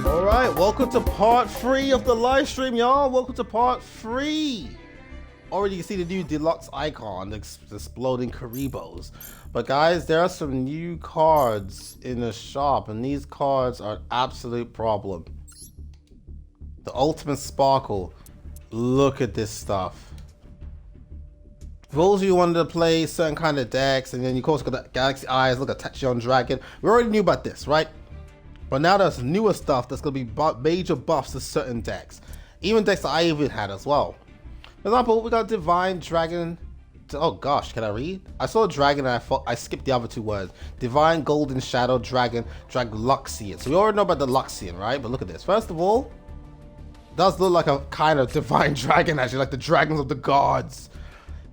Alright, welcome to part 3 of the live stream, y'all. Welcome to part 3. Already you can see the new deluxe icon, the exploding Karibos. But guys, there are some new cards in the shop, and these cards are an absolute problem. The Ultimate Sparkle. Look at this stuff. For those of you who wanted to play certain kind of decks, and then you of course got the Galaxy Eyes, look at Tachyon Dragon. We already knew about this, right? But now there's newer stuff that's going to be major buffs to certain decks. Even decks that I even had as well. For example, we got Divine Dragon. Oh gosh, can I read? I saw Dragon and I skipped the other two words. Divine Golden Shadow Dragon, Luxian. So we already know about the Luxian, right? But look at this. First of all, it does look like a kind of Divine Dragon, actually, like the Dragons of the Gods.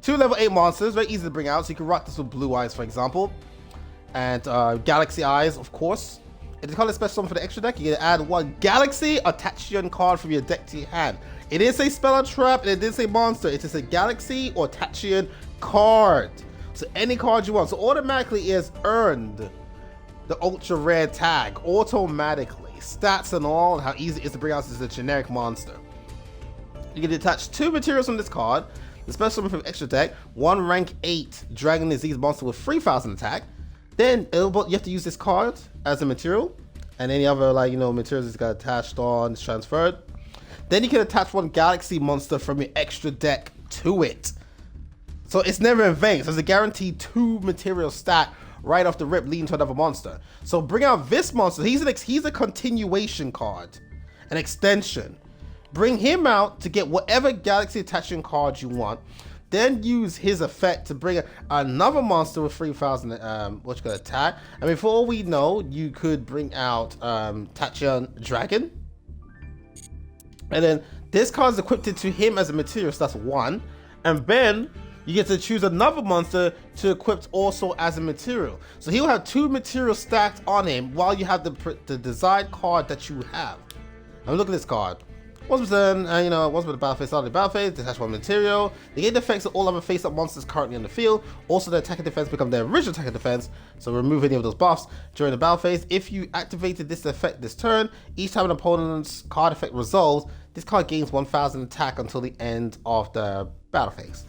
2 level 8 monsters, very easy to bring out. So you can rock this with Blue Eyes, for example. And Galaxy Eyes, of course. If you call it special summon for the extra deck, you can add 1 Galaxy or Tachyon card from your deck to your hand. It is a spell or trap, and it did say monster. It is a Galaxy or Tachyon card. So any card you want. So automatically it has earned the ultra rare tag automatically. Stats and all, and how easy it is to bring out as a generic monster. You can detach 2 materials from this card. The special summon from extra deck, 1 rank 8 Dragon Disease monster with 3000 attack. Then you have to use this card as a material, and any other materials it's got attached on, it's transferred. Then you can attach 1 Galaxy monster from your extra deck to it. So it's never in vain. So there's a guaranteed 2 material stat right off the rip leading to another monster. So bring out this monster. He's a continuation card, an extension. Bring him out to get whatever Galaxy attaching card you want. Then use his effect to bring another monster with 3000 attack. I mean, for all we know, you could bring out Tachyon Dragon. And then this card is equipped to him as a material, so that's 1. And then you get to choose another monster to equip also as a material. So he'll have 2 materials stacked on him while you have the desired card that you have. I mean, look at this card. Once with the battle phase, started the battle phase, detach 1 material. Negate the effects of all other face-up monsters currently on the field. Also, the attack and defense become their original attack and defense, so remove any of those buffs during the battle phase. If you activated this effect this turn, each time an opponent's card effect resolves, this card gains 1000 attack until the end of the battle phase.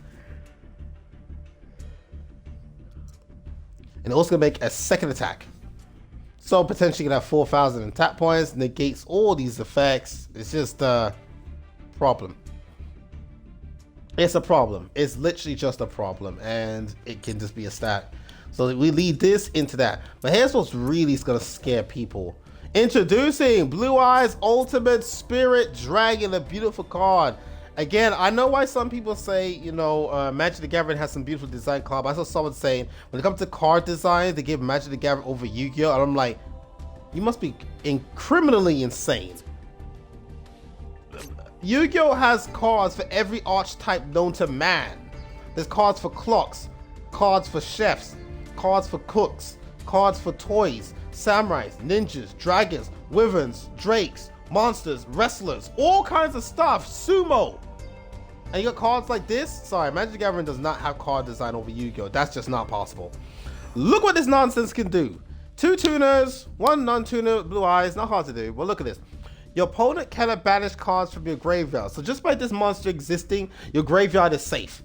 And also gonna make a second attack. So potentially you can have 4000 attack points, negates all these effects. It's just a problem. It's a problem. It's literally just a problem, and it can just be a stat. So we lead this into that. But here's what's really gonna scare people. Introducing Blue Eyes Ultimate Spirit Dragon, a beautiful card. Again, I know why some people say, Magic the Gathering has some beautiful design card, but I saw someone saying, when it comes to card design, they give Magic the Gathering over Yu-Gi-Oh! And I'm like, you must be criminally insane. Yu-Gi-Oh! Has cards for every archetype known to man. There's cards for clocks, cards for chefs, cards for cooks, cards for toys, samurais, ninjas, dragons, wyverns, drakes, monsters, wrestlers, all kinds of stuff, sumo. And you got cards like this. Sorry, Magic the Gathering does not have card design over Yu-Gi-Oh! That's just not possible. Look what this nonsense can do. 2 tuners, 1 non-tuner, Blue Eyes, not hard to do, but look at this. Your opponent cannot banish cards from your graveyard. So just by this monster existing, your graveyard is safe.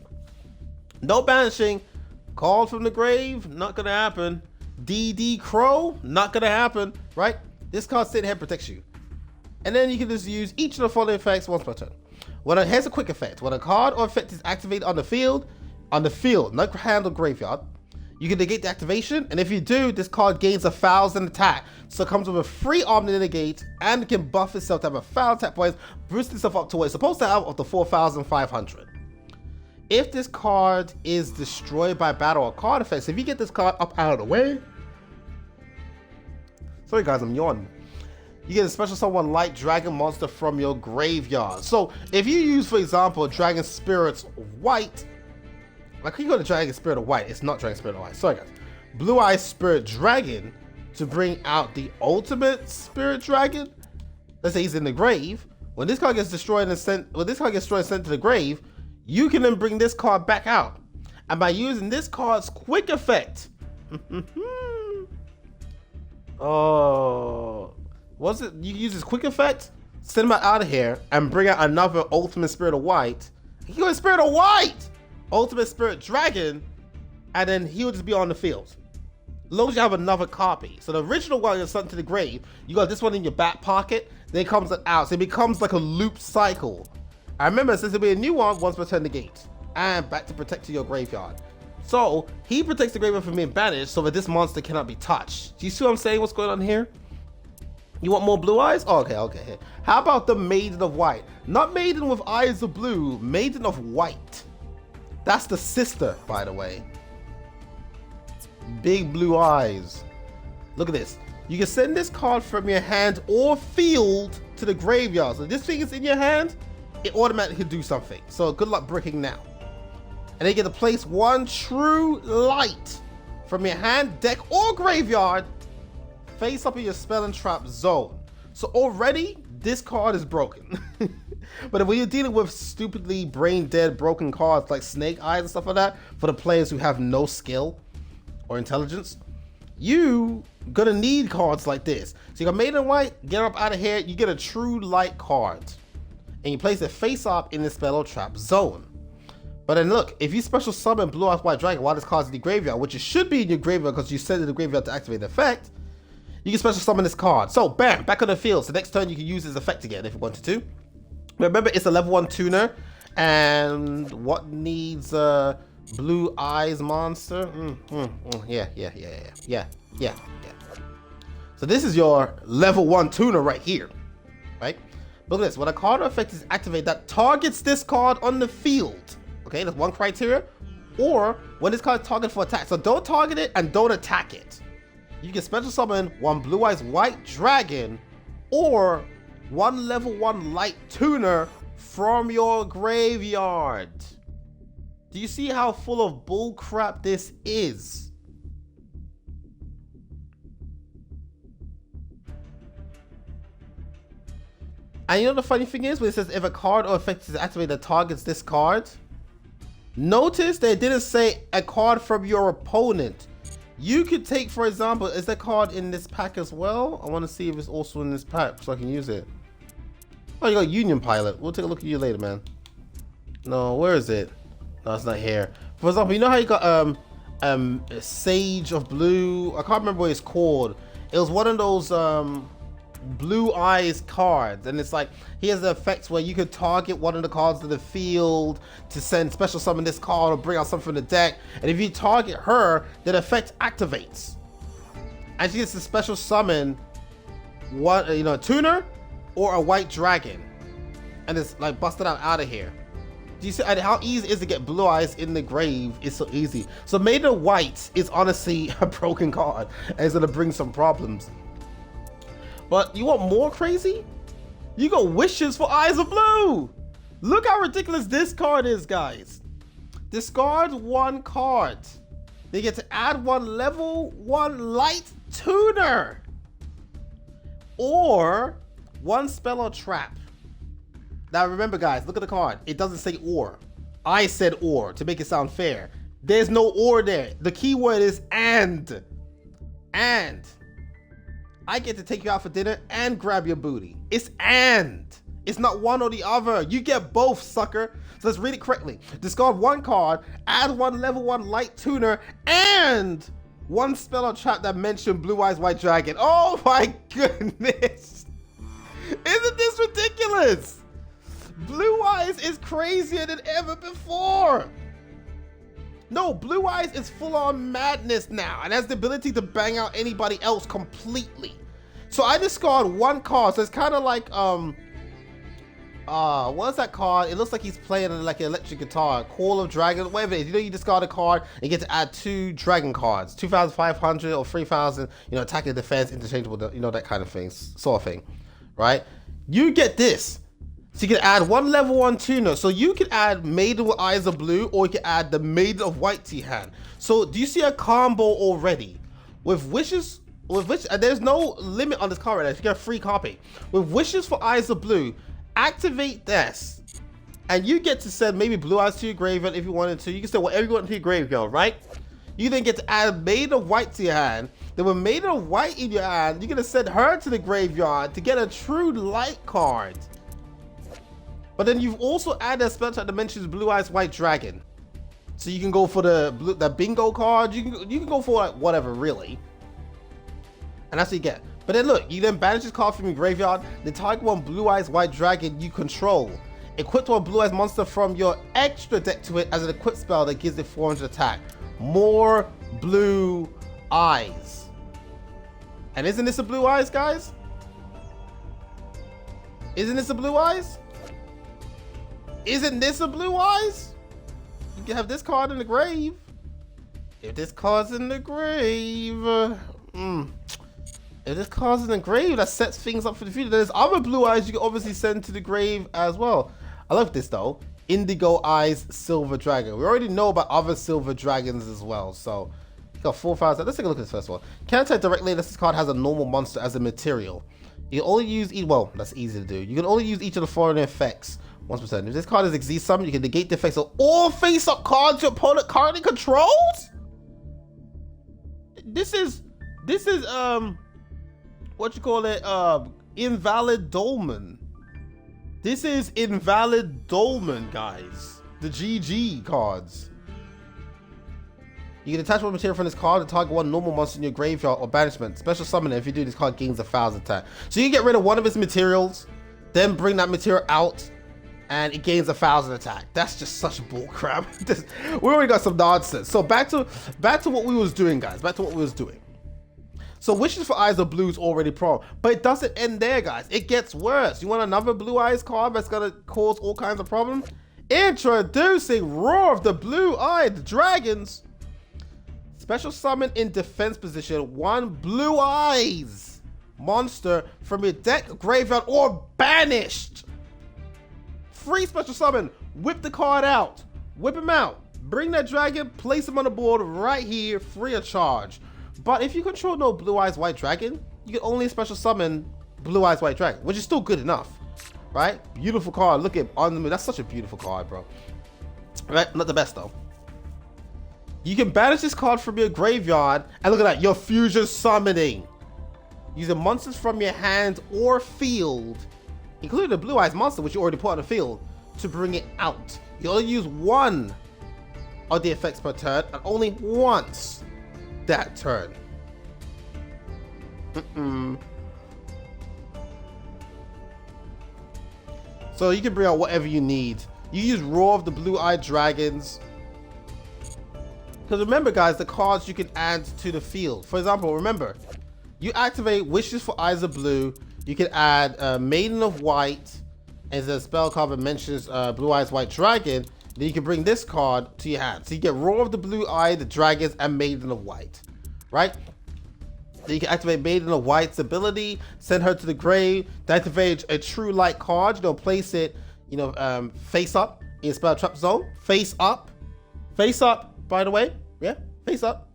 No banishing. Called from the grave, not gonna happen. DD Crow, not gonna happen, right? This card sitting here protects you. And then you can just use each of the following effects once per turn. Here's a quick effect. When a card or effect is activated on the field, not hand or graveyard, you can negate the activation, and if you do, this card gains 1000 attack. So it comes with a free arm to negate, and it can buff itself to have 1000 attack points, boost itself up to what it's supposed to have, up to 4500. If this card is destroyed by battle or card effects, if you get this card up out of the way, sorry guys, I'm yawning. You get a special summon light dragon monster from your graveyard. So if you use, for example, Dragon Spirit's White, like you go to Dragon Spirit of White, it's not Dragon Spirit of White, sorry guys. Blue Eyes Spirit Dragon to bring out the Ultimate Spirit Dragon. Let's say he's in the grave. When this card gets destroyed and sent, and sent to the grave, you can then bring this card back out. And by using this card's quick effect, oh, Was it? You use his quick effect, send him out of here, and bring out another Ultimate Spirit of White. He goes Spirit of White, Ultimate Spirit Dragon, and then he'll just be on the field. As long as you have another copy. So the original one is sent to the grave. You got this one in your back pocket. Then it comes out. So it becomes like a loop cycle. I remember since there'll be a new one once per turn negate, and back to protecting your graveyard. So he protects the graveyard from being banished, so that this monster cannot be touched. Do you see what I'm saying? What's going on here? You want more blue eyes? Oh, okay. How about the Maiden of White? Not Maiden with eyes of blue, Maiden of White. That's the sister, by the way. Big blue eyes. Look at this. You can send this card from your hand or field to the graveyard. So this thing is in your hand, it automatically do something. So good luck bricking now. And then you get to place one true light from your hand, deck, or graveyard face up in your spell and trap zone. So already this card is broken. But when you're dealing with stupidly brain dead broken cards like Snake Eyes and stuff like that, for the players who have no skill or intelligence, you gonna need cards like this. So you got Maiden White, get up out of here, you get a true light card. And you place it face up in the spell or trap zone. But then look, if you special summon Blue Eyes White Dragon while this card's in the graveyard, which it should be in your graveyard because you sent it to the graveyard to activate the effect, you can special summon this card. So bam, back on the field. So next turn you can use this effect again if you wanted to. Remember, it's a level 1 tuner. And what needs blue eyes monster? Yeah. So this is your level 1 tuner right here, right? Look at this. When a card or effect is activated that targets this card on the field, okay, that's one criteria. Or when this card is targeted for attack. So don't target it and don't attack it. You can special summon one Blue Eyes White Dragon or one level 1 light tuner from your graveyard. Do you see how full of bullcrap this is? And you know the funny thing is, when it says if a card or effect is activated that targets this card, notice they didn't say a card from your opponent. You could take, for example, is that card in this pack as well? I want to see if it's also in this pack so I can use it. Oh, you got Union Pilot. We'll take a look at you later, man. No, where is it? No, it's not here. For example, you know how you got Sage of Blue? I can't remember what it's called. It was one of those blue eyes cards, and it's like he has the effects where you could target one of the cards to the field to send special summon this card or bring out something from the deck, and if you target her, that effect activates and she gets to special summon one, a tuner or a white dragon, and it's like busted out of here. Do you see how easy it is to get blue eyes in the grave? It's so easy. So Maiden White is honestly a broken card and it's gonna bring some problems. But you want more crazy? You got wishes for Eyes of Blue. Look how ridiculous this card is, guys. Discard one card. They get to add one level 1 light tuner. Or one spell or trap. Now remember, guys, look at the card. It doesn't say or. I said or to make it sound fair. There's no or there. The key word is and. And. I get to take you out for dinner and grab your booty. It's and. It's not one or the other. You get both, sucker. So let's read it correctly. Discard one card, add one level 1 light tuner, and one spell or trap that mentioned Blue Eyes White Dragon. Oh my goodness. Isn't this ridiculous? Blue Eyes is crazier than ever before. No, Blue Eyes is full on madness now and has the ability to bang out anybody else completely. So I discard one card. So it's kind of like, what's that card? It looks like he's playing like an electric guitar. Call of Dragon, whatever it is. You discard a card and you get to add 2 dragon cards. 2,500 or 3,000, attack and defense, interchangeable, that kind of thing, sort of thing, right? You get this. So you can add one level 1 tuner. So you can add Maiden with Eyes of Blue, or you can add the Maiden of White to your hand. So do you see a combo already? With wishes, there's no limit on this card right now. If you get a free copy. With wishes for Eyes of Blue, activate this. And you get to send maybe Blue Eyes to your graveyard if you wanted to. You can send whatever you want to your graveyard, right? You then get to add Maiden of White to your hand. Then with Maiden of White in your hand, you're gonna send her to the graveyard to get a True Light card. But then you've also added a spell type that mentions Blue Eyes White Dragon. So you can go for the bingo card. You can go for like whatever really. And that's what you get. But then look, you then banish this card from your graveyard. Then target one Blue Eyes White Dragon you control. Equip one Blue Eyes monster from your extra deck to it as an equipped spell that gives it 400 attack. More Blue Eyes. And isn't this a Blue Eyes, guys? Isn't this a Blue Eyes? Isn't this a Blue Eyes? You can have this card in the grave. If this card's in the grave, if this card's in the grave, that sets things up for the future. There's other Blue Eyes you can obviously send to the grave as well. I love this though. Indigo Eyes Silver Dragon. We already know about other Silver Dragons as well. So you got 4,000. Let's take a look at this first one. Can't attack directly unless this card has a normal monster as a material. You can only use well, that's easy to do. You can only use each of the following effects once per turn. If this card is Exceed Summon, you can negate the effects of all face-up cards your opponent currently controls. This is what you call it? Invalid Dolmen. This is Invalid Dolmen, guys. The GG cards. You can attach one material from this card to target one normal monster in your graveyard or banishment. Special summon it. If you do, this card gains 1,000 attack. So you can get rid of one of its materials, then bring that material out, and it gains 1,000 attack. That's just such bull crap. We already got some nonsense. So back to what we was doing, guys. Back to what we was doing. So Wishes for Eyes of Blue is already pro, but it doesn't end there, guys. It gets worse. You want another Blue Eyes card that's gonna cause all kinds of problems? Introducing Roar of the Blue-Eyed Dragons. Special summon in defense position one Blue Eyes monster from your deck, graveyard, or banished. Free special summon. Whip the card out. Whip him out. Bring that dragon, place him on the board right here, free of charge. But if you control no Blue Eyes White Dragon, you can only special summon Blue Eyes White Dragon, which is still good enough, right? Beautiful card. Look at on the moon. That's such a beautiful card, bro. Right? Not the best though. You can banish this card from your graveyard, and look at that, you're fusion summoning. Using monsters from your hand or field, including the Blue Eyes monster, which you already put on the field, to bring it out. You only use one of the effects per turn, and only once that turn. So you can bring out whatever you need. You use Roar of the Blue-Eyed Dragons. Because remember, guys, the cards you can add to the field. For example, remember, you activate Wishes for Eyes of Blue. You can add Maiden of White as a spell card that mentions Blue Eyes White Dragon. Then you can bring this card to your hand. So you get Roar of the Blue-Eyed Dragons and Maiden of White, right? Then you can activate Maiden of White's ability, send her to the grave, to activate a True Light card. You know, place it, you know, face up in spell trap zone. Face up, by the way. Yeah, face up.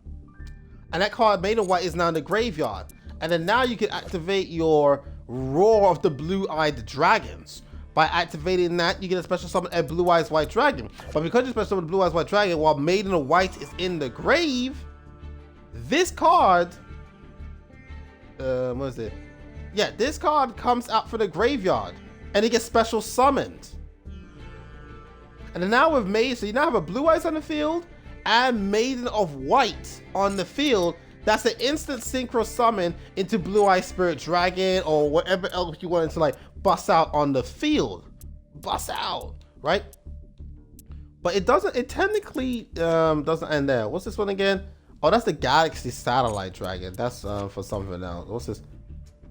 And that card, Maiden of White, is now in the graveyard. And then now you can activate your Roar of the Blue-Eyed Dragons. By activating that, you get a special summon a Blue Eyes White Dragon. But because you special summon Blue Eyes White Dragon while Maiden of White is in the grave, this card, what is it? Yeah, this card comes out for the graveyard and it gets special summoned. And then now with Maiden, so you now have a Blue Eyes on the field and Maiden of White on the field. That's an instant synchro summon into Blue Eye Spirit Dragon or whatever else you wanted to like bust out on the field. Bust out, right? But it doesn't, it technically doesn't end there. What's this one again? Oh, that's the Galaxy Satellite Dragon. That's for something else. What's this?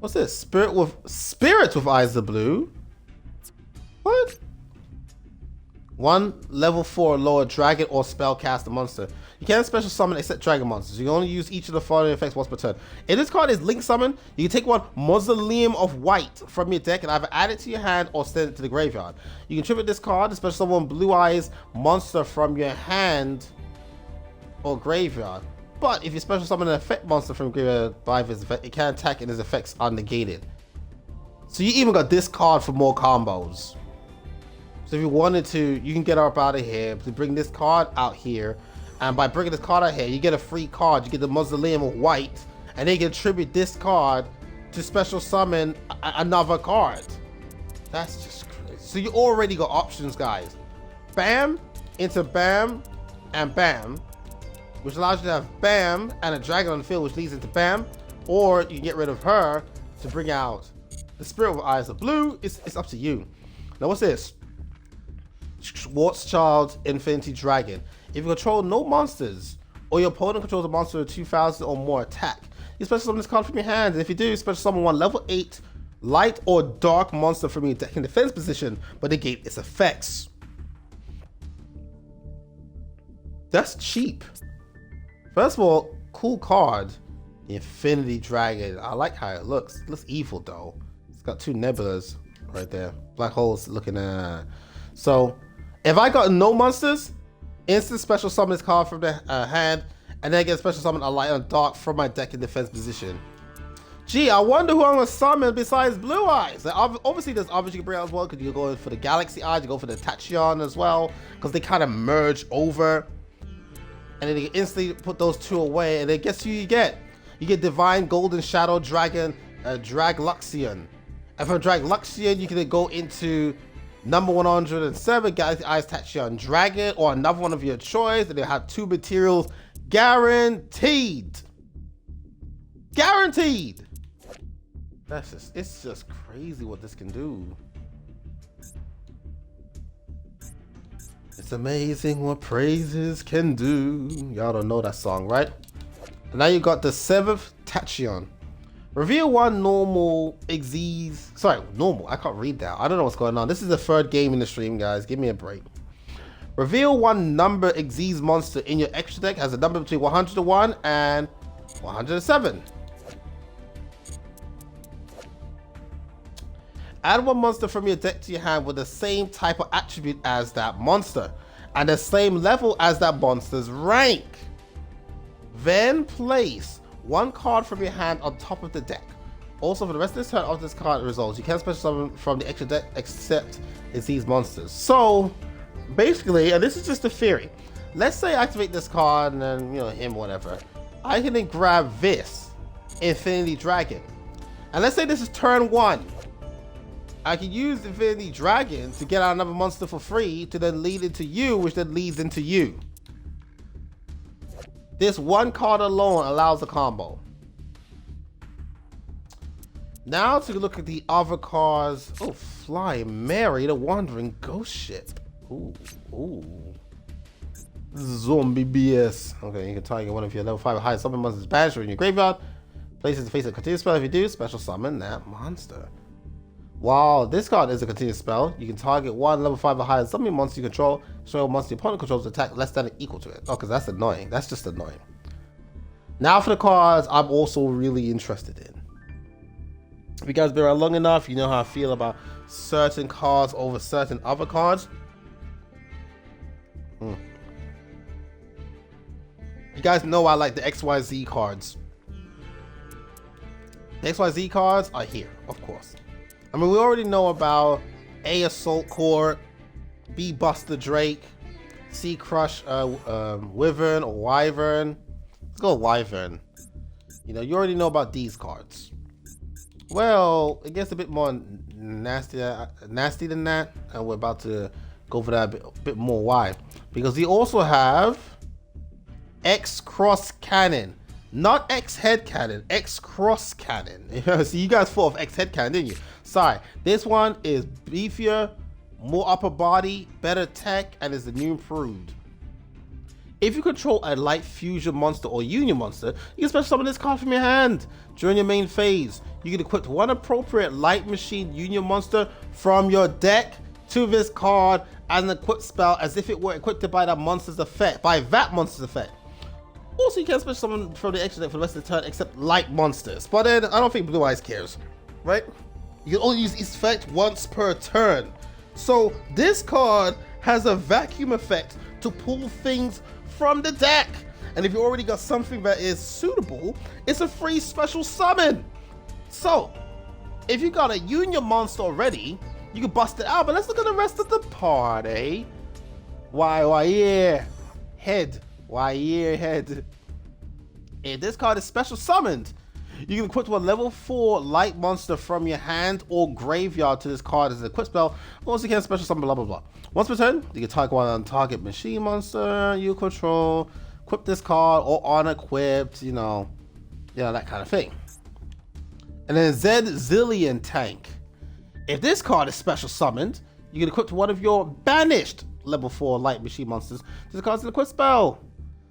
What's this? Spirits with Eyes of Blue? What? One level 4 lower dragon or spellcaster monster. You can't special summon except dragon monsters. You can only use each of the following effects once per turn. If this card is Link Summon, you can take one Mausoleum of White from your deck and either add it to your hand or send it to the graveyard. You can tribute this card to special summon Blue Eyes monster from your hand or graveyard. But if you special summon an effect monster from graveyard by his effect, it can attack and his effects are negated. So you even got this card for more combos. So if you wanted to, you can get up out of here to bring this card out here. And by bringing this card out here, you get a free card. You get the Mausoleum of White, and they can attribute this card to special summon another card. That's just crazy. So you already got options, guys. Bam into Bam and Bam, which allows you to have Bam and a dragon on the field, which leads into Bam. Or you can get rid of her to bring out the Spirit of Eyes of Blue. It's up to you. Now what's this? Schwarzschild Infinity Dragon. If you control no monsters, or your opponent controls a monster with 2,000 or more attack, you special summon this card from your hand. And if you do, special summon one level 8 light or dark monster from your deck in defense position, but negate its effects. That's cheap. First of all, cool card. The Infinity Dragon. I like how it looks. It looks evil though. It's got 2 nebulas right there. Black holes looking at. So, if I got no monsters, instant special summon this card from the hand, and then get special summon a light and dark from my deck in defense position. Gee, I wonder who I'm gonna summon besides Blue Eyes. Obviously, there's others you can bring out as well, because you go for the Galaxy Eyes, you go for the Tachyon as well, because they kind of merge over. And then you can instantly put those 2 away, and then guess who you get? You get Divine Golden Shadow Dragon, Dragluxion. And from Dragluxion, you can then go into number 107, Galaxy Eyes Tachyon Dragon, or another one of your choice, and they have 2 materials guaranteed. Guaranteed. It's just crazy what this can do. It's amazing what praises can do. Y'all don't know that song, right? And now you got the 7th Tachyon. Reveal 1 normal Xyz. Sorry, normal. I can't read that. I don't know what's going on. This is the 3rd game in the stream, guys. Give me a break. Reveal 1 number Xyz monster in your extra deck. Has a number between 101 and 107. Add 1 monster from your deck to your hand with the same type of attribute as that monster and the same level as that monster's rank. Then place 1 card from your hand on top of the deck. Also, for the rest of this turn after this card results, you can't special summon from the extra deck except it's these monsters. So basically, and this is just a theory, let's say I activate this card and then, you know, him, whatever. I can then grab this Infinity Dragon. And let's say this is turn 1. I can use Infinity Dragon to get out another monster for free to then lead into you, which then leads into you. This 1 card alone allows a combo. Now to look at the other cards. Oh, Flying Mary, the Wandering Ghost Ship. Ooh. Zombie BS. Okay, you can target one of your level 5 or higher summon monsters banished in your graveyard. Place it in the face of a continuous spell. If you do, special summon that monster. While this card is a continuous spell, you can target 1 level 5 or higher zombie monster you control, show a monster your opponent controls attack less than or equal to it. Oh, because that's annoying. That's just annoying. Now for the cards I'm also really interested in. If you guys been around long enough, you know how I feel about certain cards over certain other cards. You guys know I like the XYZ cards. The XYZ cards are here, of course. I mean, we already know about A Assault Core, B Buster Drake, C Crush Wyvern or Wyvern. Let's go Wyvern. You know, you already know about these cards. Well, it gets a bit more nasty than that, and we're about to go for that a bit more. Why? Because we also have X Cross Cannon. Not X Head Cannon, X Cross Cannon. So you guys thought of X Head Cannon, didn't you? Sorry, this one is beefier, more upper body, better tech, and is the new improved. If you control a light fusion monster or union monster, you can special summon this card from your hand. During your main phase, you can equip 1 appropriate light machine union monster from your deck to this card as an equipped spell, as if it were equipped by that monster's effect, Also, you can special summon from the extra deck for the rest of the turn except light monsters. But then, I don't think Blue Eyes cares, right? You can only use its effect once per turn. So, this card has a vacuum effect to pull things from the deck. And if you already got something that is suitable, it's a free special summon. So, if you got a Union monster already, you can bust it out. But let's look at the rest of the party. Why, yeah. Head. Wire head. If this card is special summoned, you can equip one level 4 light monster from your hand or graveyard to this card as an equip spell. Also, you can special summon blah blah blah. Once per turn, you can target one on target machine monster you control, equip this card or unequipped, you know, that kind of thing. And then Zillion Tank. If this card is special summoned, you can equip one of your banished level 4 light machine monsters to this card as an equip spell.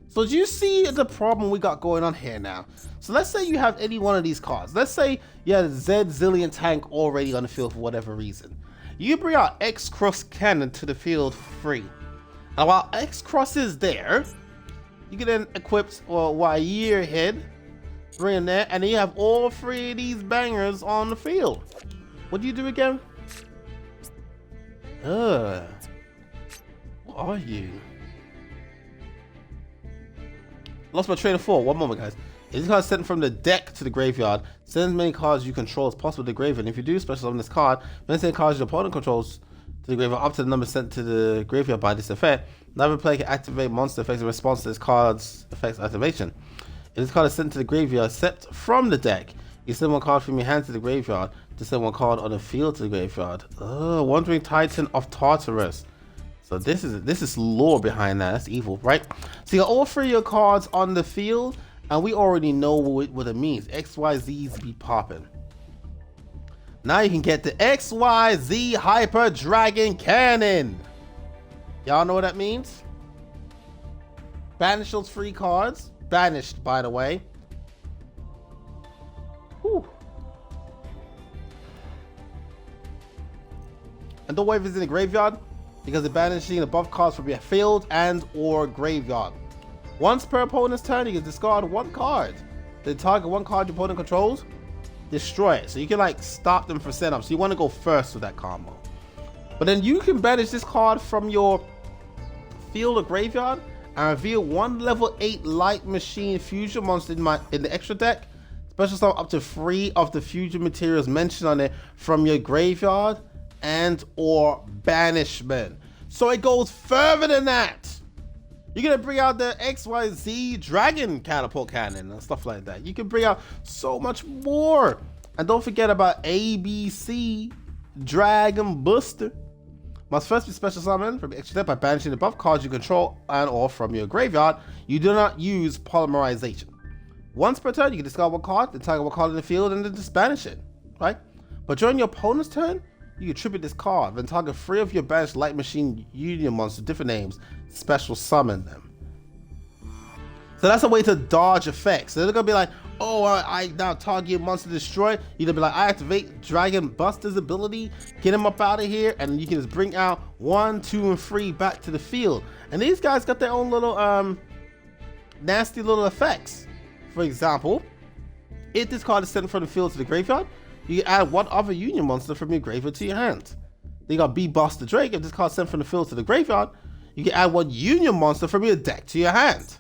So do you see the problem we got going on here now? So let's say you have any one of these cards. Let's say you have Zillion Tank already on the field for whatever reason. You bring out X-Cross Cannon to the field free. And while X-Cross is there, you can then equip Wire Head, bring in there, and then you have all 3 of these bangers on the field. What do you do again? What are you? Lost my train of thought. One moment, guys. If this card is sent from the deck to the graveyard, send as many cards you control as possible to the graveyard. And if you do special summon this card, then send cards your opponent controls to the graveyard up to the number sent to the graveyard by this effect. Another player can activate monster effects in response to this card's effects activation. If this card is sent to the graveyard, except from the deck, you send one card from your hand to the graveyard to send one card on the field to the graveyard. Wandering Titan of Tartarus. So this is lore behind that. That's evil, right? So you got all 3 of your cards on the field, and we already know what it means. XYZs be popping. Now you can get the XYZ Hyper Dragon Cannon. Y'all know what that means? Banish those 3 cards. Banished, by the way. Whew. And don't worry if it's in the graveyard, because they're banishing above cards from your field and or graveyard. Once per opponent's turn, you can discard 1 card. Then target 1 card your opponent controls, destroy it. So you can like stop them from setup. So you want to go first with that combo. But then you can banish this card from your field or graveyard and reveal 1 level 8 light machine fusion monster in the extra deck. Special summon up to 3 of the fusion materials mentioned on it from your graveyard and or banishment. So it goes further than that. You're gonna bring out the XYZ Dragon Catapult Cannon and stuff like that. You can bring out so much more. And don't forget about ABC Dragon Booster. Must first be special summoned from the extra deck by banishing the buff cards you control and or from your graveyard. You do not use polymerization. Once per turn, you can discard 1 card, then target 1 card in the field, and then just banish it, right? But during your opponent's turn, you can tribute this card, then target 3 of your banished light machine union monsters, different names, special summon them. So that's a way to dodge effects. So they're gonna be like, oh, I now target monster destroy. You can be like, I activate Dragon Buster's ability, get him up out of here, and you can just bring out 1, 2, and 3 back to the field. And these guys got their own little nasty little effects. For example, if this card is sent from the field to the graveyard, you can add 1 other union monster from your graveyard to your hand. Then you got B-Buster Drake. If this card is sent from the field to the graveyard, you can add 1 union monster from your deck to your hand.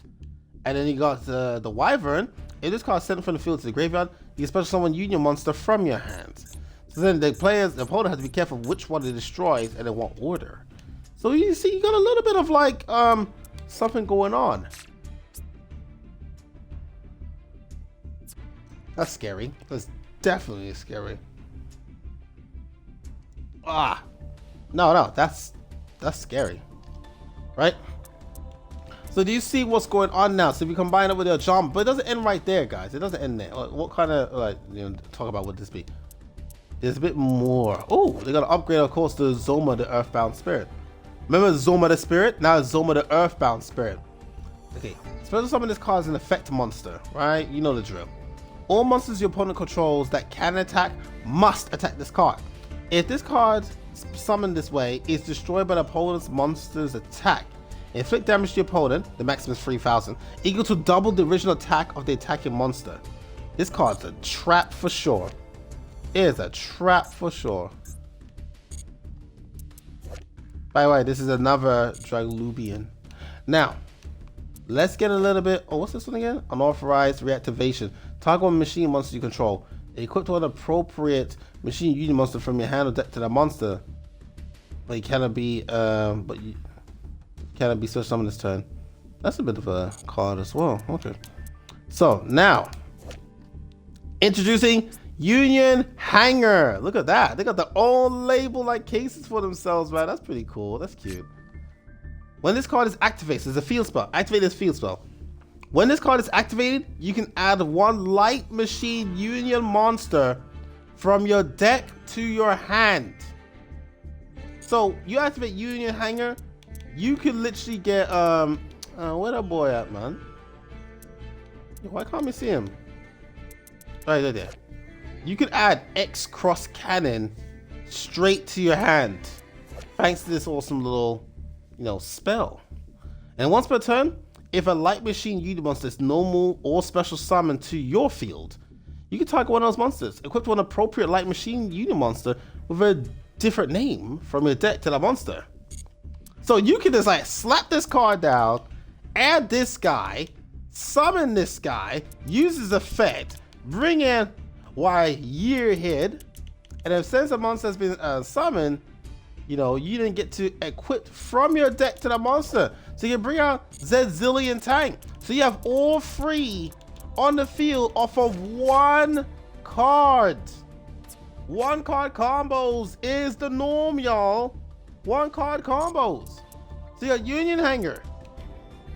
And then you got the Wyvern. If this card is sent from the field to the graveyard, you can special summon union monster from your hand. So then the opponent has to be careful which one it destroys and in what order. So you see, you got a little bit of like something going on. That's scary. That's definitely scary. No, that's scary, right? So do you see what's going on now? So we combine it with your jump, but it doesn't end right there, guys. It doesn't end there. What kind of talk about would this be? There's a bit more. Oh, they got to upgrade, of course, to Zoma the Earthbound Spirit. Remember Zoma the Spirit? Now it's Zoma the Earthbound Spirit. Okay, special summon this card is an effect monster, right? You know the drill. All monsters your opponent controls that can attack must attack this card. If this card summoned this way is destroyed by the opponent's monster's attack, inflict damage to your opponent, the maximum is 3000, equal to double the original attack of the attacking monster. This card's a trap for sure. It is a trap for sure. By the way, this is another Draglubian. Now, let's get a little bit. Oh, what's this one again? Unauthorized reactivation. Target 1 machine monster you control. Equip to an appropriate machine union monster from your hand or deck to that monster. But you cannot be special summon this turn. That's a bit of a card as well. Okay. So now, introducing Union Hanger. Look at that. They got their own label like cases for themselves, man. That's pretty cool. That's cute. When this card is activated, it's a field spell. Activate this field spell. When this card is activated, you can add one Light Machine Union monster from your deck to your hand. So you activate Union Hanger, you can literally get where that boy at, man? Why can't we see him? Right there. You could add X Cross Cannon straight to your hand, thanks to this awesome little, spell. And once per turn, if a Light Machine Union monster is normal or special summon to your field, you can target one of those monsters. Equip one appropriate Light Machine Union monster with a different name from your deck to that monster. So you can just like slap this card down, add this guy, summon this guy, use his effect, bring in Yugioh, and if since a monster has been summoned, you didn't get to equip from your deck to the monster. So you can bring out Zillion Tank. So you have all three on the field off of one card. One card combos is the norm, y'all. One card combos. So your Union Hanger,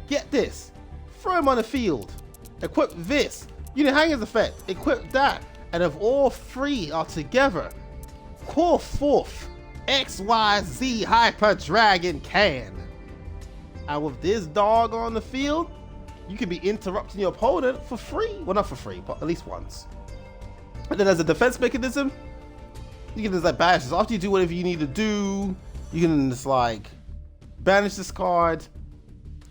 get this, throw him on the field, equip this, Union Hanger's effect, equip that, and if all three are together, call forth XYZ Hyper Dragon Can. And with this dog on the field, you can be interrupting your opponent for free. Well, not for free, but at least once. And then as a defense mechanism, you can just like banish this. After you do whatever you need to do, you can just like banish this card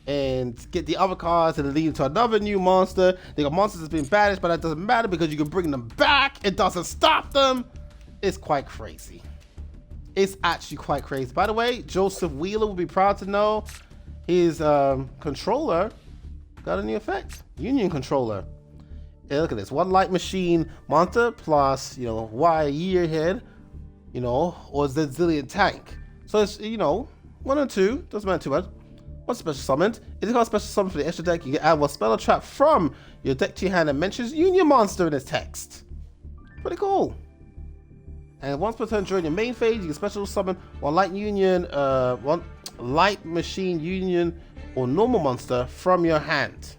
and get the other cards and lead to another new monster. They got monsters that's been banished, but that doesn't matter because you can bring them back. It doesn't stop them. It's quite crazy. It's actually quite crazy. By the way, Joseph Wheeler will be proud to know his controller got a new effect. Union controller. Yeah, look at this. One Light Machine monster plus, Yugioh, or Zillion Tank. So it's, one or two. Doesn't matter too much. One special summoned. If you got a special summon for the extra deck, you can add one spell or trap from your deck to your hand and mentions Union monster in its text. Pretty cool. And once per turn during your main phase, you can special summon one Light Machine Union or normal monster from your hand.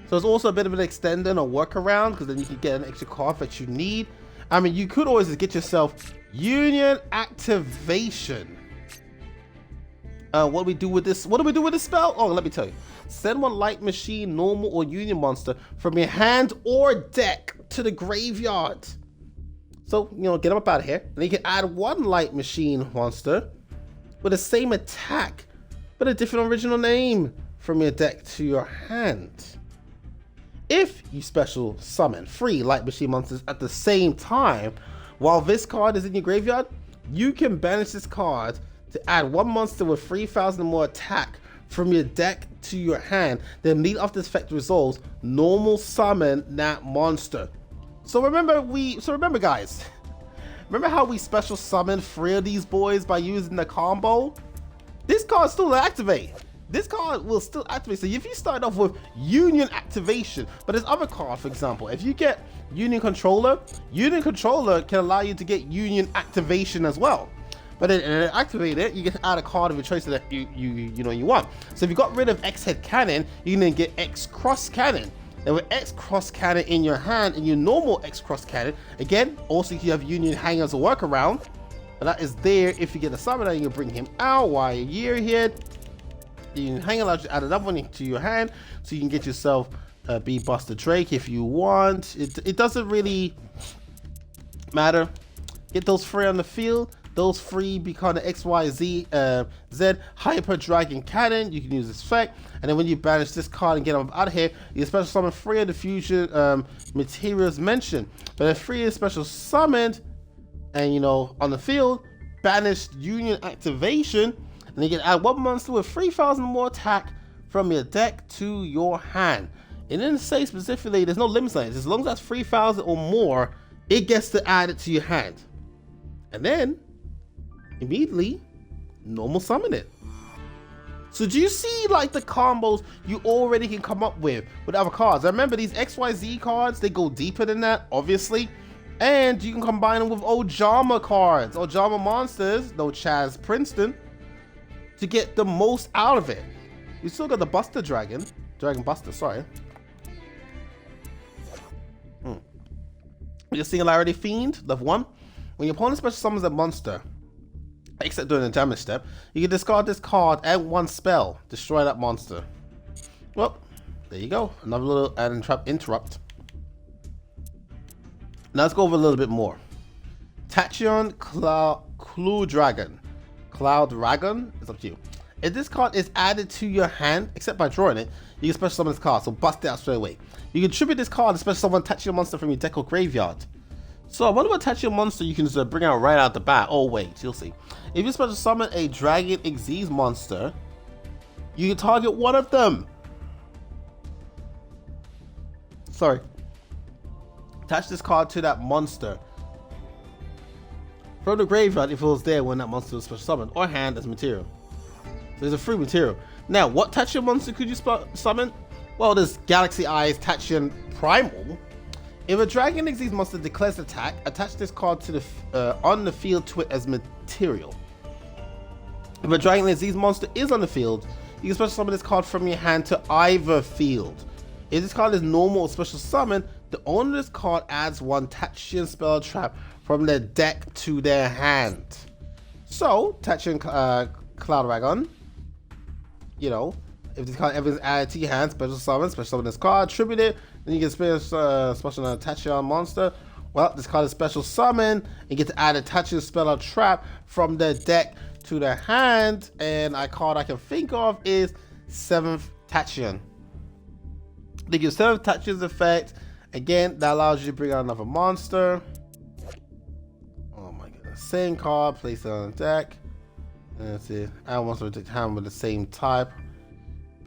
So it's also a bit of an extender or workaround because then you can get an extra card that you need. I mean, you could always get yourself Union Activation. What do we do with this? What do we do with this spell? Oh, let me tell you. Send one Light Machine, normal or Union monster from your hand or deck to the graveyard. So, get them up out of here. And then you can add one Light Machine monster with the same attack, but a different original name from your deck to your hand. If you special summon 3 Light Machine monsters at the same time, while this card is in your graveyard, you can banish this card to add one monster with 3,000 or more attack from your deck to your hand. Then lead after this effect resolves, normal summon that monster. So remember guys, remember how we special summoned 3 of these boys by using the combo? This card still activate. This card will still activate. So if you start off with Union Activation, but this other card, for example, if you get Union Controller can allow you to get Union Activation as well. But then activate it, you can add a card of your choice that you want. So if you got rid of X Head Cannon, you can then get X Cross Cannon. And with X Cross Cannon in your hand and your normal X Cross Cannon, again, also you have Union Hanger as a workaround. But that is there if you get a summoner, you can bring him out while you're here. Union Hanger allows you to add another one to your hand, so you can get yourself B Buster Drake if you want. It doesn't really matter. Get those 3 on the field. Those 3 become the XYZ Z Hyper Dragon Cannon. You can use this effect, and then when you banish this card and get them out of here, you special summon 3 of the fusion materials mentioned. But if 3 is special summoned, and on the field, banish Union Activation, and you can add one monster with 3,000 more attack from your deck to your hand. It didn't say specifically, there's no limits on it. As long as that's 3,000 or more, it gets to add it to your hand. And then immediately normal summon it. So do you see like the combos you already can come up with other cards? I remember these XYZ cards, they go deeper than that, obviously. And you can combine them with Ojama cards, Ojama monsters, no Chaz Princeton, to get the most out of it. We still got the Buster Dragon, Dragon Buster, sorry. Your Singularity Fiend, level 1. When your opponent special summons a monster, except during the damage step, you can discard this card and 1 spell, destroy that monster. Well, there you go. Another little interrupt. Now let's go over a little bit more. Tachyon Cloud Dragon. Cloud Dragon? It's up to you. If this card is added to your hand, except by drawing it, you can special summon this card, so bust it out straight away. You can tribute this card and special summon Tachyon monster from your deck or graveyard. So I wonder what Tachyon monster you can just bring out right out the bat. Oh wait, you'll see. If you special summon a Dragon Xyz monster, you can target one of them. Sorry. Attach this card to that monster from the graveyard if it was there when that monster was special summoned, or hand as material. So there's a free material. Now, what Tachyon monster could you summon? Well, there's Galaxy Eyes Tachyon Primal. If a Dragon Xyz monster declares attack, attach this card to the on the field to it as material. If a Dragon Xyz monster is on the field, you can special summon this card from your hand to either field. If this card is normal or special summon, the owner of this card adds 1 Tachyon spell trap from their deck to their hand. So, Tachyon Cloud Dragon, you know, if this card ever is added to your hand, special summon this card, tribute it, then you can special a Tachyon monster. Well, this card is special summon, and you get to add a Tachyon spell trap from their deck to their hand, and a card I can think of is 7th Tachyon. They give 7th Tachyon's effect. Again, that allows you to bring out another monster. Oh my goodness. Same card, place it on the deck. And that's it. I want to take hand with the same type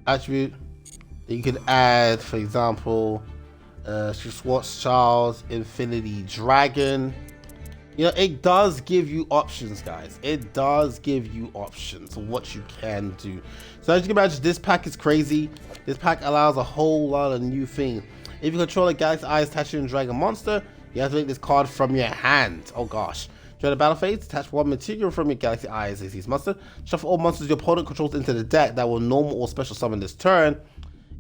attribute. You could add, for example, Schwarzschild's Infinity Dragon. You know, it does give you options, guys. It does give you options of what you can do. So as you can imagine, this pack is crazy. This pack allows a whole lot of new things. If you control a Galaxy Eyes Tachyon Dragon monster, you have to make this card from your hand. Oh gosh. During the battle phase, attach 1 material from your Galaxy Eyes Xyz monster. Shuffle all monsters your opponent controls into the deck that will normal or special summon this turn.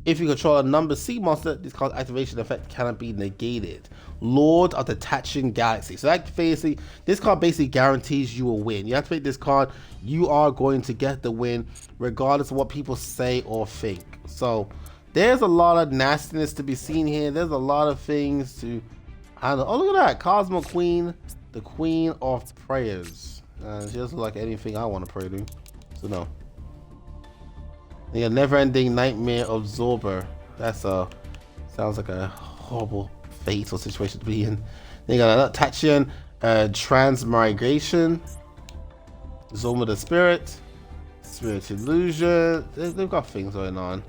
If you control a number C monster, this card's activation effect cannot be negated. Lord of the Tachyon Galaxy. So that basically, this card basically guarantees you a win. You activate this card, you are going to get the win, regardless of what people say or think. So there's a lot of nastiness to be seen here. There's a lot of things to handle. Oh, look at that. Cosmo Queen, the Queen of Prayers. She doesn't look like anything I want to pray to. So no. You got Never Ending Nightmare Absorber. That's sounds like a horrible fate or situation to be in. Then you got Tachyon Transmigration, Zone of the Spirit, Spirit Illusion. They've got things going on.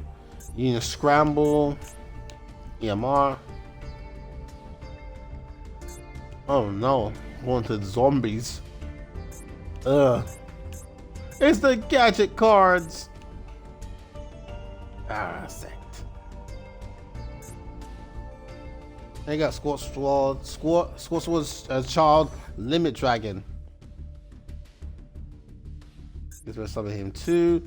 Union Scramble, EMR. Oh no, wanted zombies. It's the gadget cards. Parasect. Then you got Squirt's Child Limit Dragon. This will summon him too.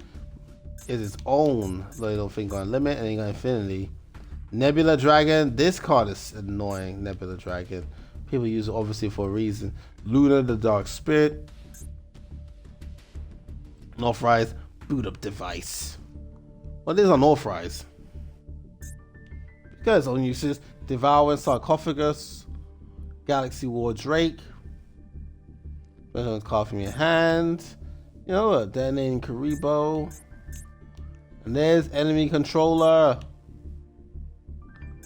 Is its own little thing on limit, and then you got Infinity. Nebula Dragon. This card is annoying. Nebula Dragon. People use it obviously for a reason. Luna the Dark Spirit. Unauthorized boot up device. What is unauthorized? Because on uses Devouring Sarcophagus, Galaxy War Drake. Special card from your hand. You know what? Detonating Karibo. And there's enemy controller.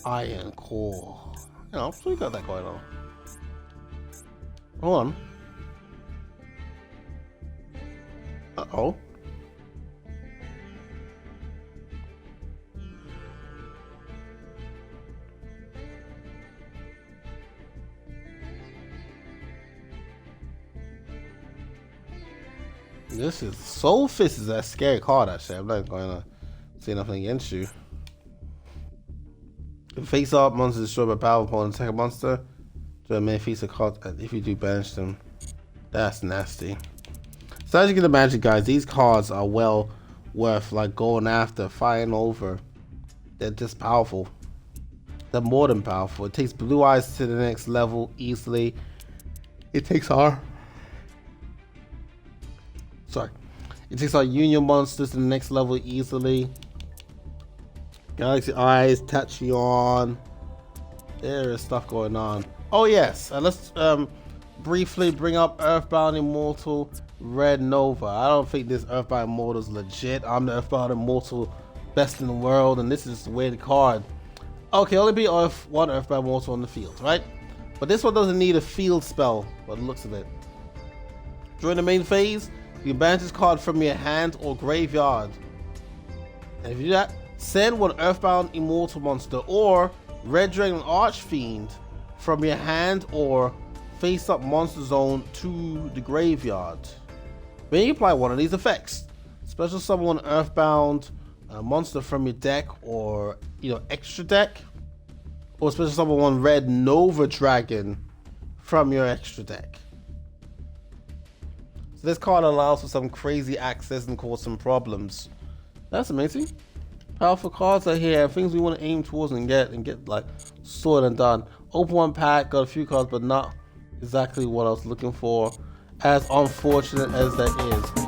Iron Core. You know, so we got that going on. Hold on. Uh-oh. This is Soul Fist is a scary card actually. I'm not going to say nothing against you. Face up, monster destroyed by power opponent. Attack a monster. Do a main face a card, and if you do banish them, that's nasty. So as you can imagine, guys, these cards are well worth like going after, fighting over. They're just powerful. They're more than powerful. It takes Blue Eyes to the next level easily. It takes our Union monsters to the next level easily. Galaxy Eyes, Tachyon. There is stuff going on. Oh yes, let's briefly bring up Earthbound Immortal Red Nova. I don't think this Earthbound Immortal is legit. I'm the Earthbound Immortal best in the world, and this is a weird card. Okay, only be one Earthbound Immortal on the field, right? But this one doesn't need a field spell, by the looks of it. During the main phase, you can banish this card from your hand or graveyard. And if you do that, send one Earthbound Immortal monster or Red Dragon Archfiend from your hand or face-up monster zone to the graveyard. When you apply one of these effects, special summon one Earthbound monster from your deck or extra deck, or special summon one Red Nova Dragon from your extra deck. So this card allows for some crazy access and cause some problems. That's amazing. Powerful cards are here, things we want to aim towards and get like sorted and done. Open one pack, got a few cards, but not exactly what I was looking for. As unfortunate as that is.